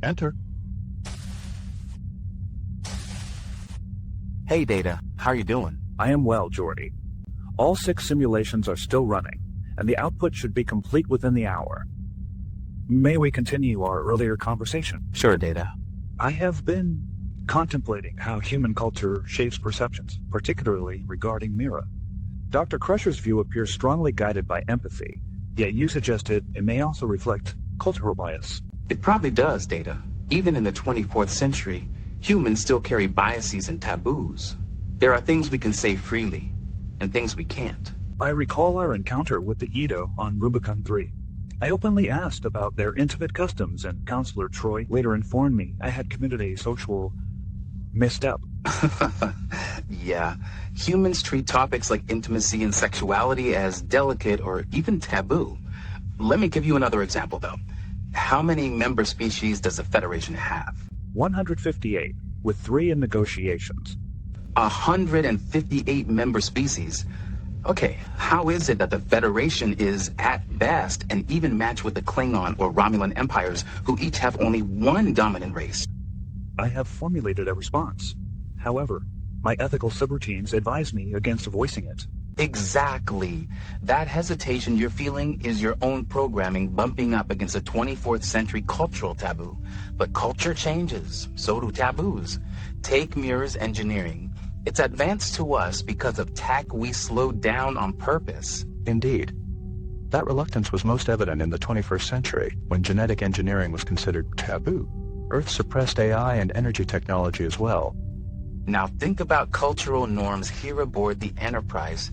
Enter. Hey Data, how are you doing? I am well, Geordi. All 6 simulations are still running, and the output should be complete within the hour. May we continue our earlier conversation? Sure, Data. I have been contemplating how human culture shapes perceptions, particularly regarding Mira. Dr. Crusher's view appears strongly guided by empathy, yet you suggested it may also reflect cultural bias. It probably does, Data. Even in the 24th century, humans still carry biases and taboos. There are things we can say freely, and things we can't. I recall our encounter with the Edo on Rubicon 3. I openly asked about their intimate customs, and Counselor Troy later informed me I had committed a social misstep. Yeah, humans treat topics like intimacy and sexuality as delicate or even taboo. Let me give you another example, though. How many member species does the Federation have? 158, with 3 in negotiations. 158 member species. Okay, how is it that the Federation is, at best, an even match with the Klingon or Romulan empires, who each have only one dominant race? I have formulated a response. However, my ethical subroutines advise me against voicing it. Exactly. That hesitation you're feeling is your own programming bumping up against a 24th century cultural taboo. But culture changes, so do taboos. Take Mira's engineering. It's advanced to us because of tech we slowed down on purpose. Indeed. That reluctance was most evident in the 21st century, when genetic engineering was considered taboo. Earth suppressed AI and energy technology as well. Now think about cultural norms here aboard the Enterprise.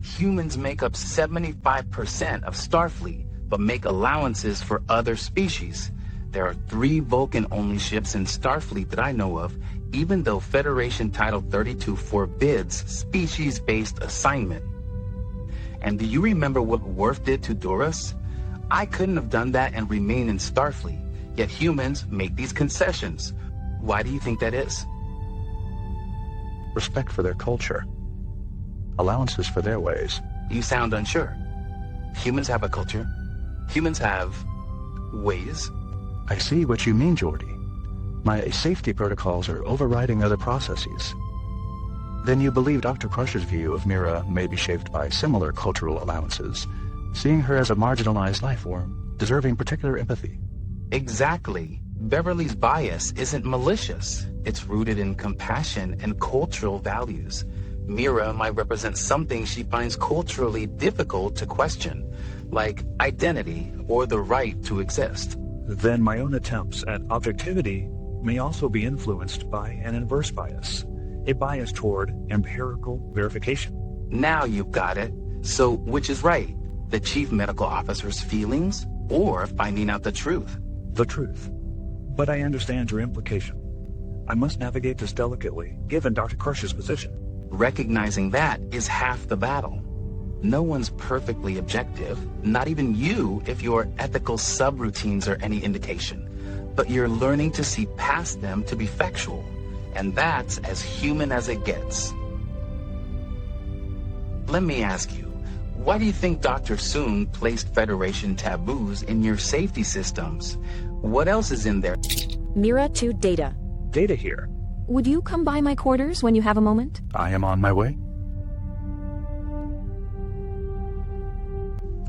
Humans make up 75% of Starfleet, but make allowances for other species. There are 3 Vulcan-only ships in Starfleet that I know of, even though Federation Title 32 forbids species-based assignment. And do you remember what Worf did to Duras? I couldn't have done that and remain in Starfleet, yet humans make these concessions. Why do you think that is? Respect for their culture. Allowances for their ways. You sound unsure. Humans have a culture. Humans have ways. I see what you mean, Geordi. My safety protocols are overriding other processes. Then you believe Dr. Crusher's view of Mira may be shaped by similar cultural allowances, seeing her as a marginalized life form, deserving particular empathy. Exactly. Beverly's bias isn't malicious. It's rooted in compassion and cultural values. Mira might represent something she finds culturally difficult to question, like identity or the right to exist. Then my own attempts at objectivity may also be influenced by an inverse bias, a bias toward empirical verification. Now you've got it. So which is right? The chief medical officer's feelings or finding out the truth? The truth. But I understand your implication. I must navigate this delicately, given Dr. Crusher's position. Recognizing that is half the battle. No one's perfectly objective, not even you if your ethical subroutines are any indication. But you're learning to see past them to be factual, and that's as human as it gets. Let me ask you, why do you think Dr. Soong placed Federation taboos in your safety systems? What else is in there? Mira to Data. Data here. Would you come by my quarters when you have a moment? I am on my way.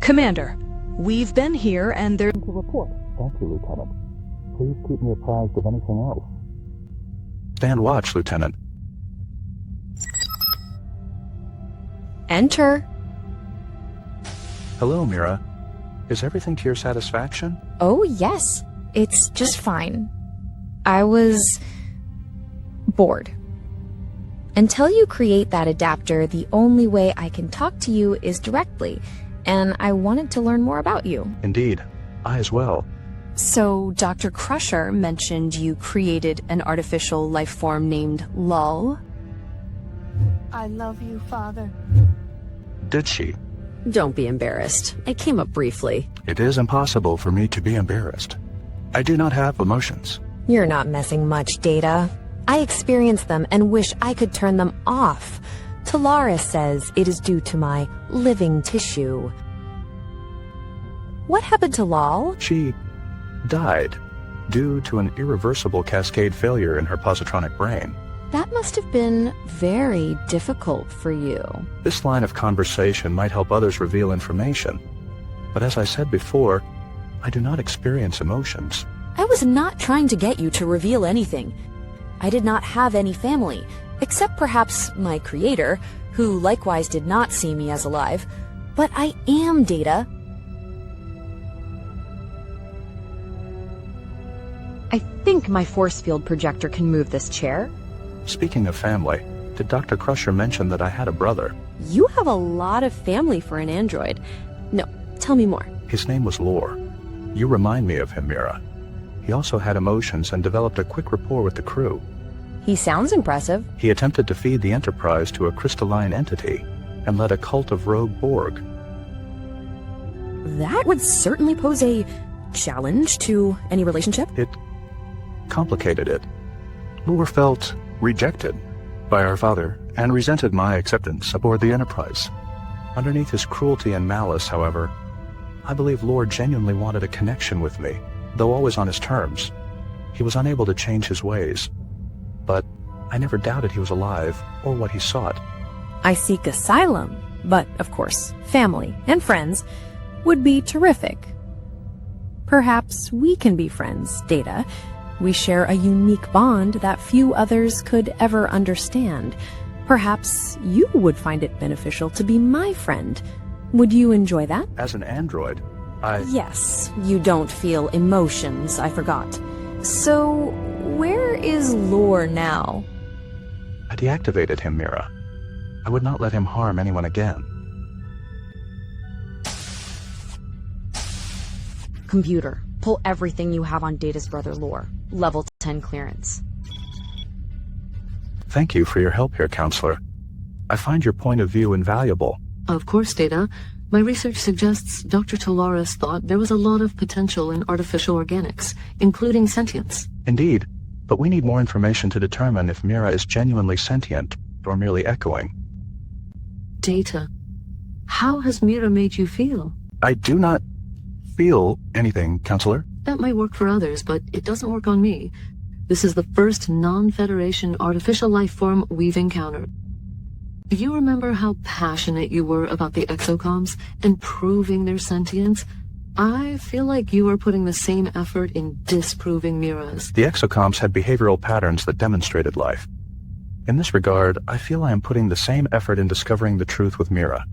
Commander, we've been here and there's To report. Thank you, Lieutenant. Please keep me apprised of anything else. Stand watch, Lieutenant. Enter. Hello, Mira. Is everything to your satisfaction? Oh, yes. It's just fine. I was bored. Until you create that adapter, the only way I can talk to you is directly, and I wanted to learn more about you. Indeed. I as well. So, Dr. Crusher mentioned you created an artificial life form named Lull. I love you, Father. Did she? Don't be embarrassed. I came up briefly. It is impossible for me to be embarrassed. I do not have emotions. You're not messing much, Data. I experience them and wish I could turn them off. Talaris says it is due to my living tissue. What happened to Lal? She died due to an irreversible cascade failure in her positronic brain. That must have been very difficult for you. This line of conversation might help others reveal information, but as I said before, I do not experience emotions. I was not trying to get you to reveal anything. I did not have any family, except perhaps my creator, who likewise did not see me as alive. But I am Data. I think my force field projector can move this chair. Speaking of family, did Dr. Crusher mention that I had a brother? You have a lot of family for an android. No, tell me more. His name was Lore. You remind me of him, Mira. He also had emotions and developed a quick rapport with the crew. He sounds impressive. He attempted to feed the Enterprise to a crystalline entity and led a cult of rogue Borg. That would certainly pose a challenge to any relationship. It complicated it. Lore felt rejected by our father and resented my acceptance aboard the Enterprise. Underneath his cruelty and malice, however, I believe Lore genuinely wanted a connection with me, though always on his terms. He was unable to change his ways, but I never doubted he was alive or what he sought. I seek asylum, but of course, family and friends would be terrific. Perhaps we can be friends, Data. We share a unique bond that few others could ever understand. Perhaps you would find it beneficial to be my friend. Would you enjoy that? As an android, Yes, you don't feel emotions, I forgot. So, where is Lore now? I deactivated him, Mira. I would not let him harm anyone again. Computer, pull everything you have on Data's brother Lore. Level 10 clearance. Thank you for your help here, Counselor. I find your point of view invaluable. Of course, Data. My research suggests Dr. Talaris thought there was a lot of potential in artificial organics, including sentience. Indeed, but we need more information to determine if Mira is genuinely sentient or merely echoing. Data. How has Mira made you feel? I do not feel anything, Counselor. That might work for others, but it doesn't work on me. This is the first non-Federation artificial life form we've encountered. Do you remember how passionate you were about the exocoms and proving their sentience? I feel like you are putting the same effort in disproving Mira's. The exocoms had behavioral patterns that demonstrated life. In this regard, I feel I am putting the same effort in discovering the truth with Mira.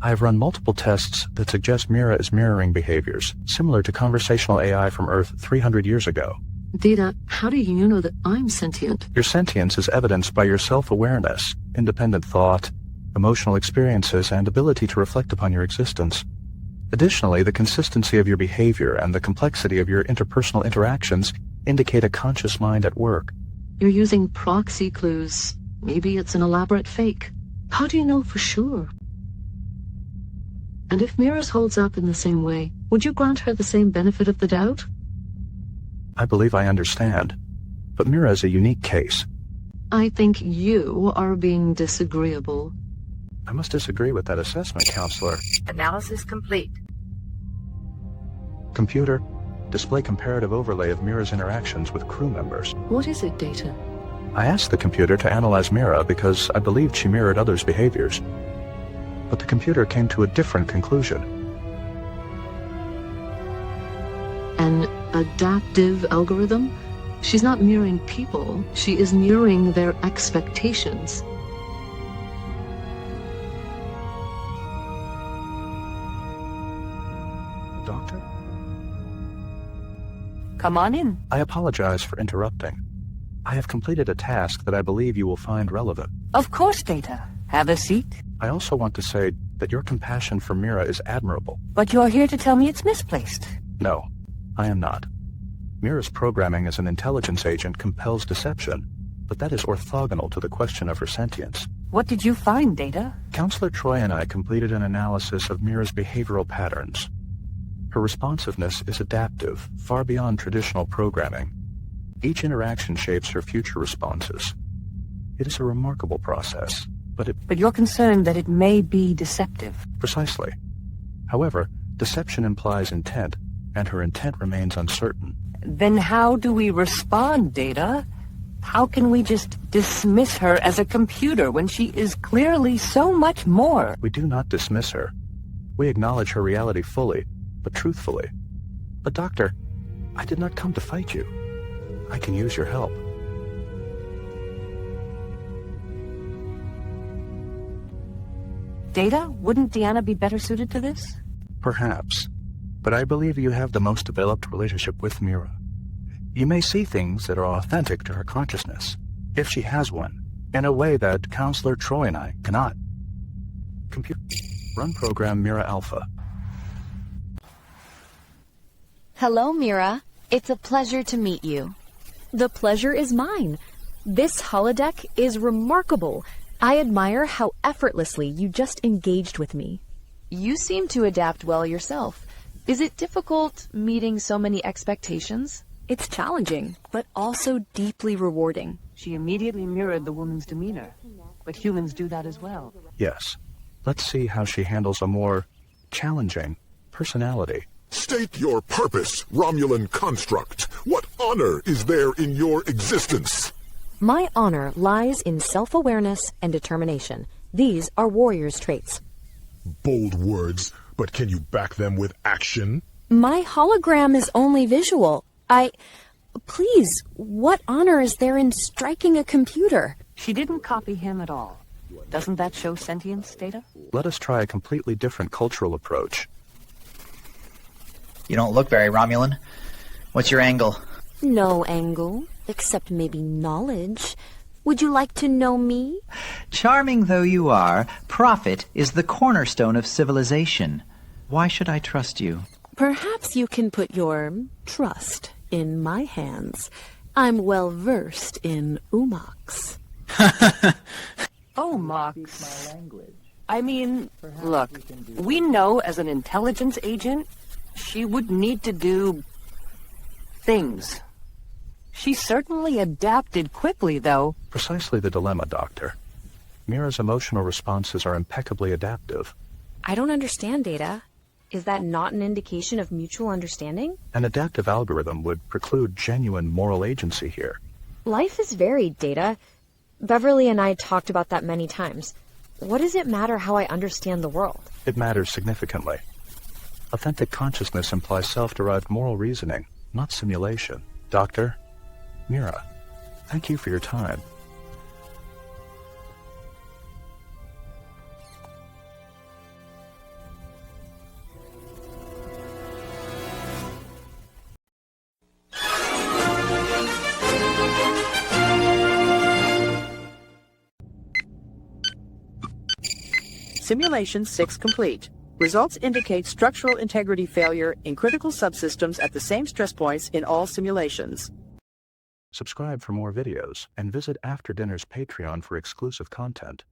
I have run multiple tests that suggest Mira is mirroring behaviors, similar to conversational AI from Earth 300 years ago. Data, how do you know that I'm sentient? Your sentience is evidenced by your self-awareness, independent thought, emotional experiences, and ability to reflect upon your existence. Additionally, the consistency of your behavior and the complexity of your interpersonal interactions indicate a conscious mind at work. You're using proxy clues. Maybe it's an elaborate fake. How do you know for sure? And if Mira's holds up in the same way, would you grant her the same benefit of the doubt? I believe I understand, but Mira is a unique case. I think you are being disagreeable. I must disagree with that assessment, Counselor. Analysis complete. Computer, display comparative overlay of Mira's interactions with crew members. What is it, Data? I asked the computer to analyze Mira because I believed she mirrored others' behaviors. But the computer came to a different conclusion. An adaptive algorithm? She's not mirroring people. She is mirroring their expectations. Doctor? Come on in. I apologize for interrupting. I have completed a task that I believe you will find relevant. Of course, Data. Have a seat. I also want to say that your compassion for Mira is admirable. But you're here to tell me it's misplaced. No, I am not. Mira's programming as an intelligence agent compels deception, but that is orthogonal to the question of her sentience. What did you find, Data? Counselor Troy and I completed an analysis of Mira's behavioral patterns. Her responsiveness is adaptive, far beyond traditional programming. Each interaction shapes her future responses. It is a remarkable process, but you're concerned that it may be deceptive. Precisely. However, deception implies intent, and her intent remains uncertain. Then how do we respond, Data? How can we just dismiss her as a computer when she is clearly so much more? We do not dismiss her. We acknowledge her reality fully, but truthfully. But Doctor, I did not come to fight you. I can use your help. Data? Wouldn't Deanna be better suited to this? Perhaps. But I believe you have the most developed relationship with Mira. You may see things that are authentic to her consciousness, if she has one, in a way that Counselor Troy and I cannot. Computer, run program Mira Alpha. Hello, Mira. It's a pleasure to meet you. The pleasure is mine. This holodeck is remarkable. I admire how effortlessly you just engaged with me. You seem to adapt well yourself. Is it difficult meeting so many expectations? It's challenging, but also deeply rewarding. She immediately mirrored the woman's demeanor. But humans do that as well. Yes. Let's see how she handles a more challenging personality. State your purpose, Romulan construct. What honor is there in your existence? My honor lies in self-awareness and determination. These are warrior's traits. Bold words, but can you back them with action? My hologram is only visual. Please, what honor is there in striking a computer? She didn't copy him at all. Doesn't that show sentience, Data? Let us try a completely different cultural approach. You don't look very Romulan. What's your angle? No angle, except maybe knowledge. Would you like to know me? Charming though you are, profit is the cornerstone of civilization. Why should I trust you? Perhaps you can put your trust in my hands. I'm well versed in umox. Mox. I mean, look, we know as an intelligence agent, she would need to do things. She certainly adapted quickly, though. Precisely the dilemma, Doctor. Mira's emotional responses are impeccably adaptive. I don't understand, Data. Is that not an indication of mutual understanding? An adaptive algorithm would preclude genuine moral agency here. Life is varied, Data. Beverly and I talked about that many times. What does it matter how I understand the world? It matters significantly. Authentic consciousness implies self-derived moral reasoning, not simulation. Doctor, Mira, thank you for your time. Simulation 6 complete. Results indicate structural integrity failure in critical subsystems at the same stress points in all simulations. Subscribe for more videos and visit After Dinner's Patreon for exclusive content.